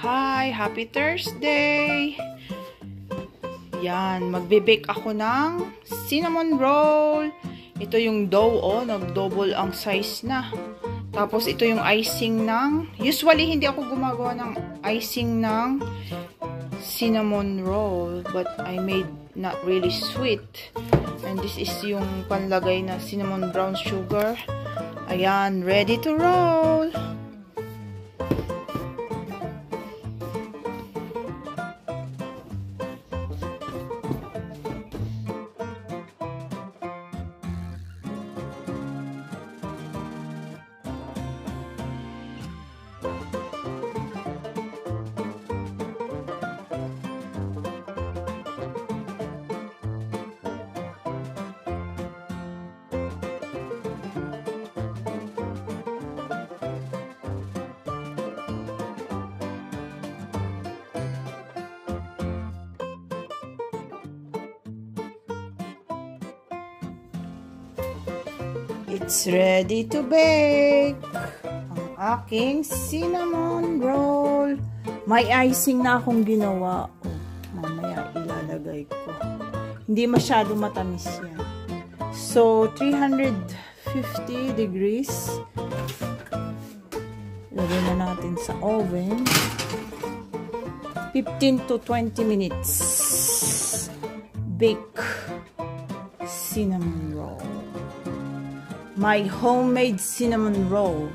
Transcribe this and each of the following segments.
Hi! Happy Thursday! Yan, magbe-bake ako ng cinnamon roll. Ito yung dough, oh, nag-double ang size na. Tapos ito yung icing ng, usually hindi ako gumagawa ng icing ng cinnamon roll, but I made not really sweet. And this is yung panlagay na cinnamon brown sugar. Ayan, ready to roll! It's ready to bake! Ang aking cinnamon roll. May icing na akong ginawa. Oh, mamaya ilalagay ko. Hindi masyado matamis yan. So, 350 degrees. Lagay na natin sa oven. 15 to 20 minutes. Bake cinnamon roll. My homemade cinnamon roll.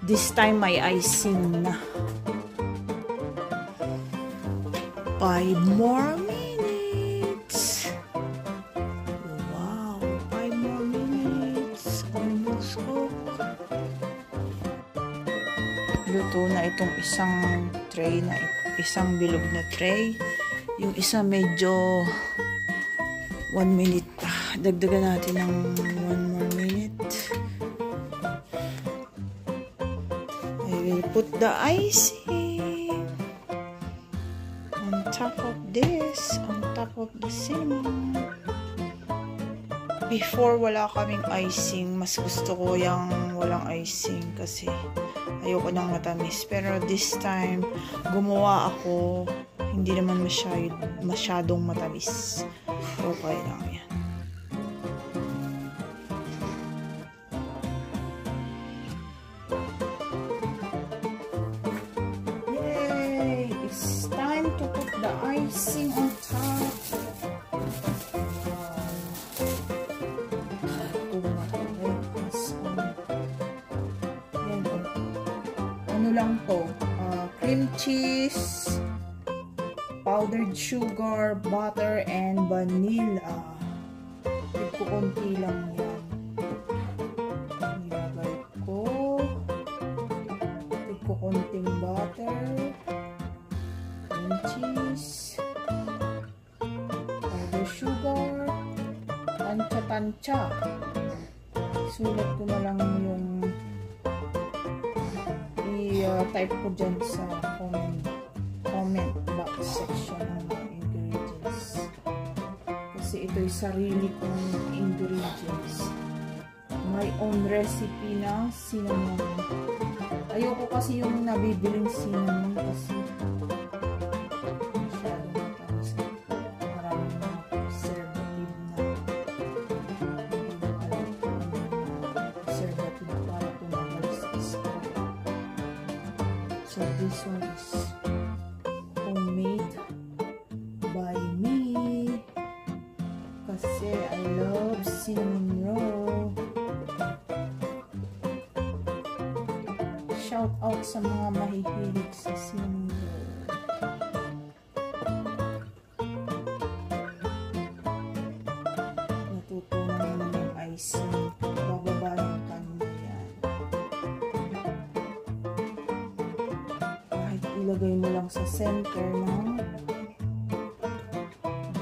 This time may icing na. 5 more minutes. Wow, 5 more minutes. Almost cooked. Luto na itong isang tray na isang bilog na tray. Yung isa medyo 1 minute. Dagdagan natin ng 1 more minute. I will put the icing on top of this, on top of the cinnamon. Before wala kaming icing, mas gusto ko yung walang icing kasi ayoko ng matamis. Pero this time, gumawa ako, hindi naman masyadong matamis. Okay lang yan. To put the icing on top. Ano lang to? Cream cheese, powdered sugar, butter, and vanilla. Konti lang yan. Nilagay ko. Konting butter. Cheese, powder sugar, tansya-tansya. Sulat ko na lang yung i-type ko dyan sa comment box section ng mga ingredients. Kasi ito'y sarili kong ingredients. My own recipe na cinnamon. Ayoko kasi yung nabibiling cinnamon kasi so this one is homemade by me kasi I love cinnamon roll. Shout out sa mga mahihilig sa cinnamon roll. Natutunan naman ng icing. Bababa yung kanya yan. Ilagay mo lang sa center ng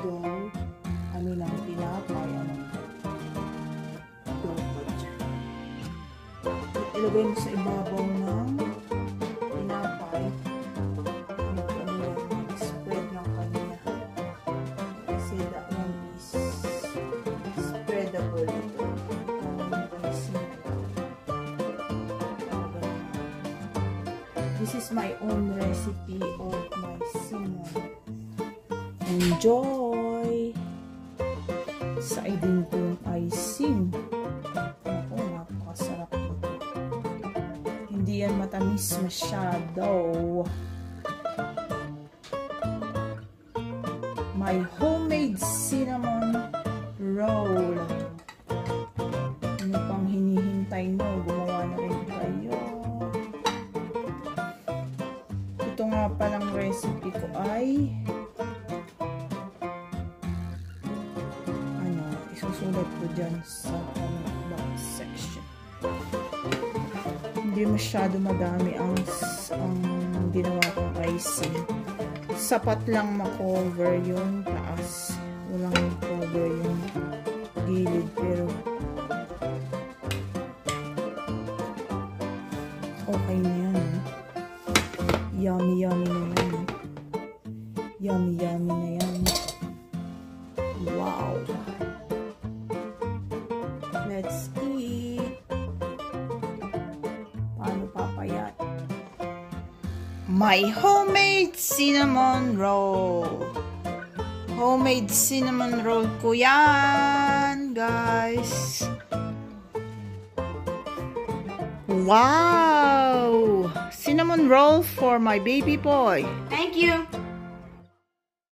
dough. Ano lang, tinapay. Dough pa dyan. Ilagay mo sa ibabaw ng tinapay. Spread ng kanya. Kasi that one is spreadable. This is my own recipe of my cinnamon. Enjoy! Saidin ko yung icing. Ako, napakasarap ito. Hindi yan matamis masyado. My homemade cinnamon roll. Ano pang hinihintay mo? Gumawa na rin kayo. Ito nga palang recipe ko ay isusulat ko dyan sa comment box section. Hindi masyado madami ang ginawa kong icing. Sapat lang ma-cover yung taas. Walang cover yung gilid, pero okay na yan. Yummy yummy na yan. Yummy yummy na yan. Wow! Let's eat! Paano papayat? My homemade cinnamon roll. Homemade cinnamon roll ko yan, guys. Wow! Cinnamon roll for my baby boy. Thank you.